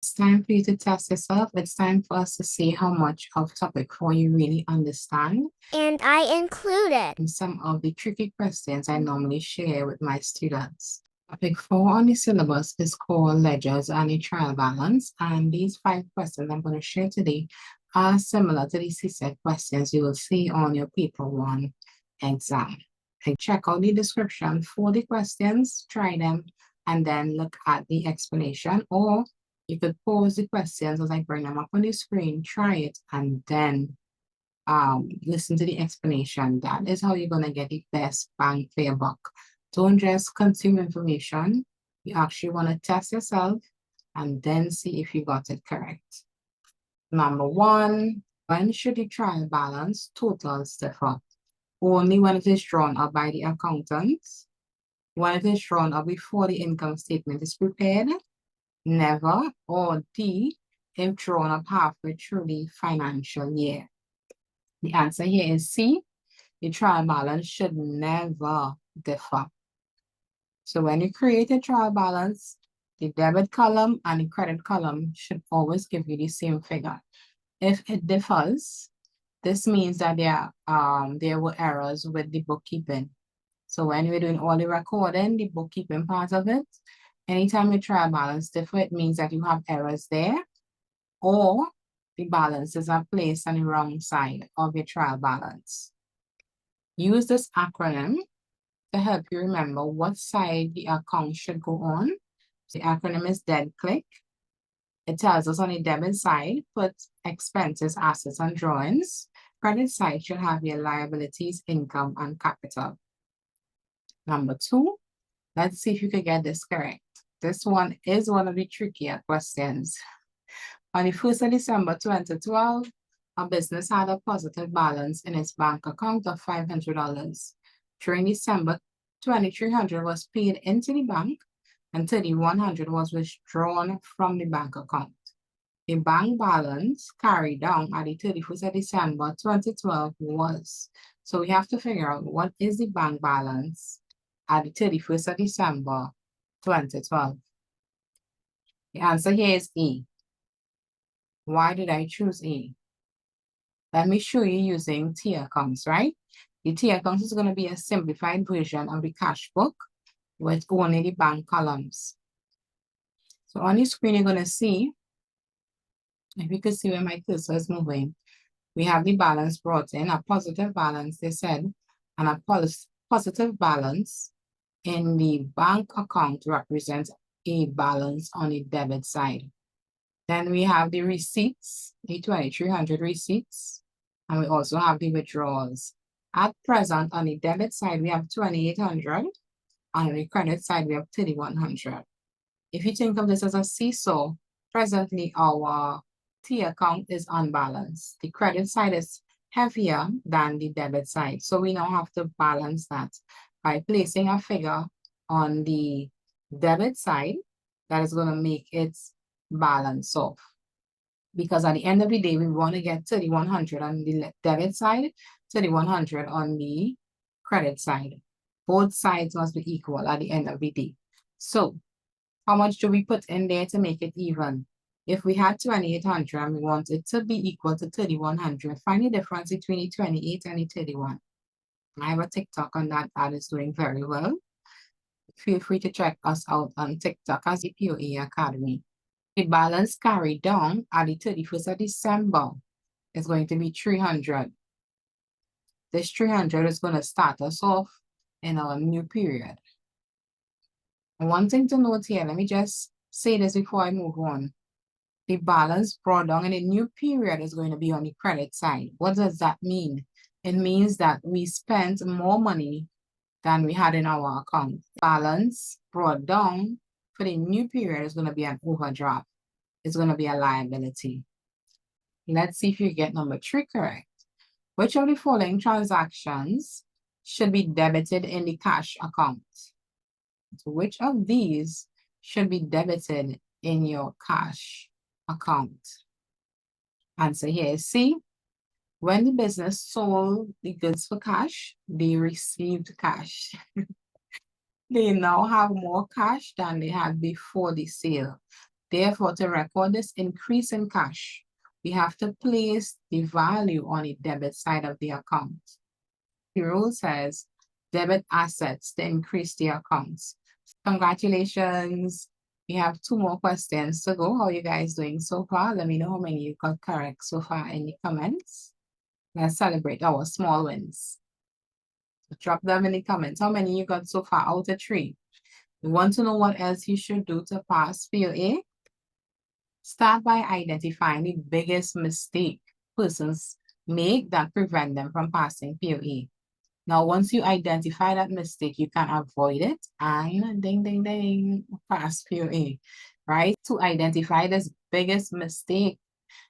It's time for you to test yourself. It's time for us to see how much of topic 4 you really understand. And I included And some of the tricky questions I normally share with my students. Topic 4 on the syllabus is called ledgers and a trial balance. And these 5 questions I'm going to share today are similar to the CSET questions you will see on your paper 1 exam. Check out the description for the questions, try them, and then look at the explanation, or you could pause the questions as I bring them up on the screen, try it, and then listen to the explanation. That is how you're going to get the best bang for your buck. Don't just consume information. You actually want to test yourself and then see if you got it correct. Number 1, when should the trial balance totals differ? Only when it is drawn up by the accountant, when it is drawn up before the income statement is prepared, never, or D, if drawn up halfway through the financial year. The answer here is C. The trial balance should never differ. So when you create a trial balance, the debit column and the credit column should always give you the same figure. If it differs, this means that there were errors with the bookkeeping. So when we're doing all the recording, the bookkeeping part of it, anytime your trial balance differ, it means that you have errors there, or the balances are placed on the wrong side of your trial balance. Use this acronym to help you remember what side the account should go on. The acronym is DEBCLIC. It tells us on the debit side, put expenses, assets, and drawings. Credit side should have your liabilities, income, and capital. Number 2, let's see if you can get this correct. This one is one of the trickier questions. On the 1st of December 2012, a business had a positive balance in its bank account of $500. During December, $2,300 was paid into the bank and $3,100 was withdrawn from the bank account. The bank balance carried down at the 31st of December 2012 was. So we have to figure out what is the bank balance at the 31st of December 2012. The answer here is E. Why did I choose E? Let me show you using T accounts, right? The T accounts is going to be a simplified version of the cash book with only the bank columns. So on the screen, you're going to see, if you can see where my cursor is moving, we have the balance brought in, a positive balance, they said, and a positive balance in the bank account represents a balance on the debit side. Then we have the receipts, the 2,300 receipts, and we also have the withdrawals. At present, on the debit side, we have 2,800. On the credit side, we have 3,100. If you think of this as a seesaw, presently our T account is unbalanced. The credit side is heavier than the debit side. So we now have to balance that by placing a figure on the debit side that is going to make it balance off. Because at the end of the day, we want to get 3,100 on the debit side, 3,100 on the credit side. Both sides must be equal at the end of the day. So how much do we put in there to make it even? If we had 2,800 and we want it to be equal to 3,100, find the difference between the 28 and the 31. I have a TikTok on that is doing very well. Feel free to check us out on TikTok as the POA Academy. The balance carried down at the 31st of December is going to be 300. This 300 is going to start us off in our new period. And one thing to note here, let me just say this before I move on. The balance brought down in a new period is going to be on the credit side. What does that mean? It means that we spent more money than we had in our account. Balance brought down for the new period is going to be an overdraft. It's going to be a liability. Let's see if you get number 3 correct. Which of the following transactions should be debited in the cash account? So which of these should be debited in your cash account? Answer here is C. When the business sold the goods for cash, they received cash. They now have more cash than they had before the sale. Therefore, to record this increase in cash, we have to place the value on the debit side of the account. The rule says debit assets to increase the accounts. Congratulations. We have 2 more questions to go. How are you guys doing so far? Let me know how many you got correct so far in the comments. Let's celebrate our small wins. So drop them in the comments. How many you got so far out of 3? We want to know what else you should do to pass POA. Start by identifying the biggest mistake persons make that prevent them from passing POA. Now, once you identify that mistake, you can avoid it and ding, ding, ding, pass POA, right? To identify this biggest mistake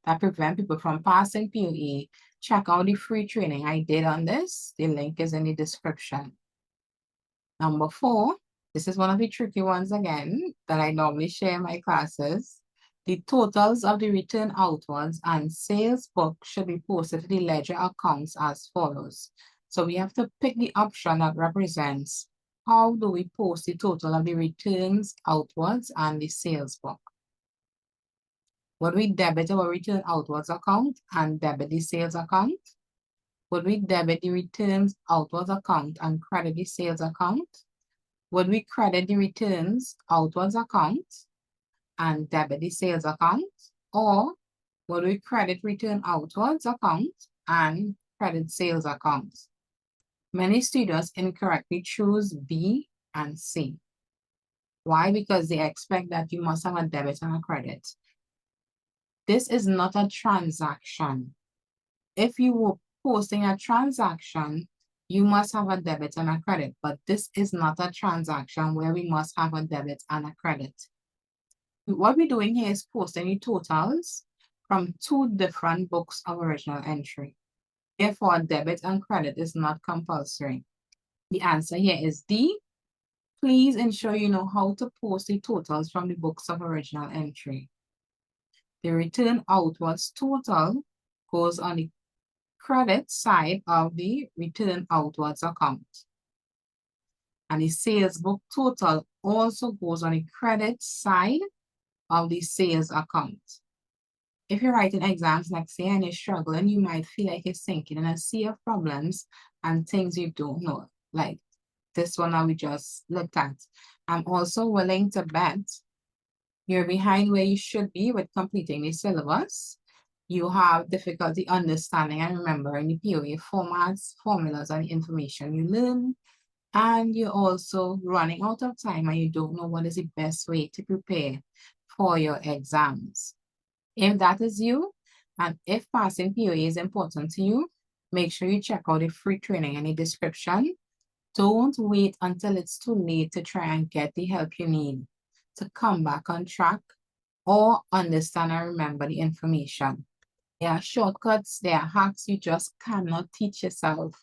that prevent people from passing POA, check out the free training I did on this. The link is in the description. Number 4, this is one of the tricky ones again that I normally share in my classes. The totals of the return outwards and sales book should be posted to the ledger accounts as follows. So we have to pick the option that represents how do we post the total of the returns outwards and the sales book. Would we debit our return outwards account and debit the sales account? Would we debit the returns outwards account and credit the sales account? Would we credit the returns outwards account and debit the sales account? Or would we credit return outwards account and credit sales account? Many students incorrectly choose B and C. Why? Because they expect that you must have a debit and a credit. This is not a transaction. If you were posting a transaction, you must have a debit and a credit, but this is not a transaction where we must have a debit and a credit. What we're doing here is posting the totals from 2 different books of original entry. Therefore, debit and credit is not compulsory. The answer here is D. Please ensure you know how to post the totals from the books of original entry. The return outwards total goes on the credit side of the return outwards account. And the sales book total also goes on the credit side of the sales account. If you're writing exams next year and you're struggling, you might feel like you're sinking in a sea of problems and things you don't know, like this one that we just looked at. I'm also willing to bet you're behind where you should be with completing the syllabus. You have difficulty understanding and remembering the POA formats, formulas, and the information you learn. And you're also running out of time and you don't know what is the best way to prepare for your exams. If that is you, and if passing POA is important to you, make sure you check out the free training in the description. Don't wait until it's too late to try and get the help you need to come back on track or understand and remember the information. There are shortcuts, there are hacks you just cannot teach yourself.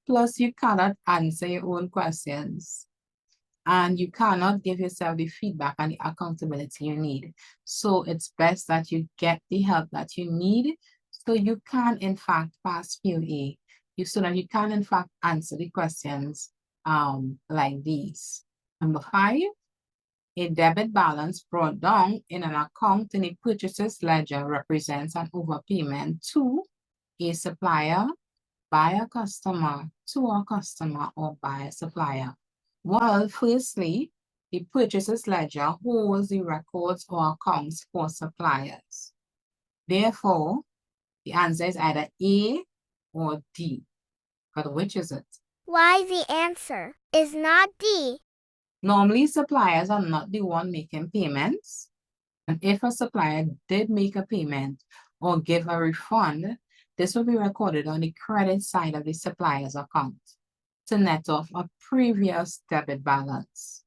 Plus, you cannot answer your own questions. And you cannot give yourself the feedback and the accountability you need. So it's best that you get the help that you need so you can, in fact, pass POA. So that you can, in fact, answer the questions like these. Number 5, a debit balance brought down in an account in a purchaser's ledger represents an overpayment to a supplier, by a customer, to a customer, or by a supplier. Well, firstly, the purchaser's ledger holds the records or accounts for suppliers. Therefore, the answer is either A or D. But which is it? Why the answer is not D? Normally, suppliers are not the one making payments. And if a supplier did make a payment or give a refund, this will be recorded on the credit side of the supplier's account to net off a previous debit balance.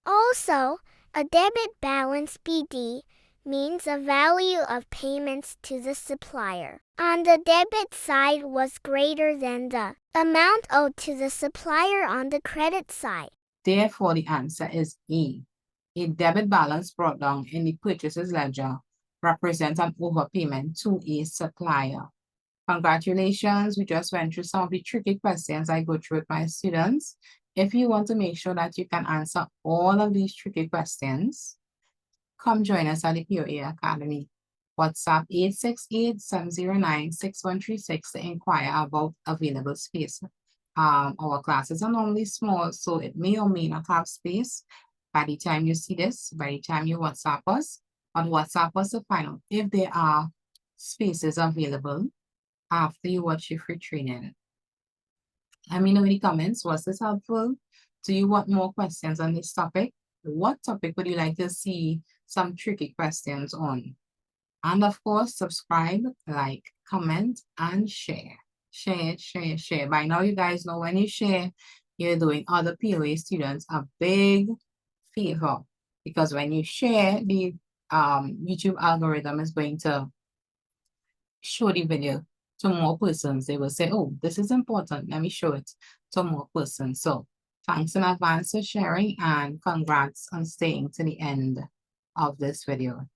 Also, a debit balance BD means a value of payments to the supplier on the debit side was greater than the amount owed to the supplier on the credit side. Therefore, the answer is A. A debit balance brought down in the purchaser's ledger represents an overpayment to a supplier. Congratulations, we just went through some of the tricky questions I go through with my students. If you want to make sure that you can answer all of these tricky questions, come join us at the POA Academy. WhatsApp 868-709-6136 to inquire about available space. Our classes are normally small, so it may or may not have space. By the time you see this, by the time you WhatsApp us, on WhatsApp us to find out if there are spaces available after you watch your free training. Let me know in the comments, was this helpful? Do you want more questions on this topic? What topic would you like to see some tricky questions on? And of course, subscribe, like, comment, and share. Share. By now, you guys know when you share, you're doing other POA students a big favor. Because when you share, the YouTube algorithm is going to show the video to more persons. They will say, oh, this is important. Let me show it to more persons. So thanks in advance for sharing and congrats on staying to the end of this video.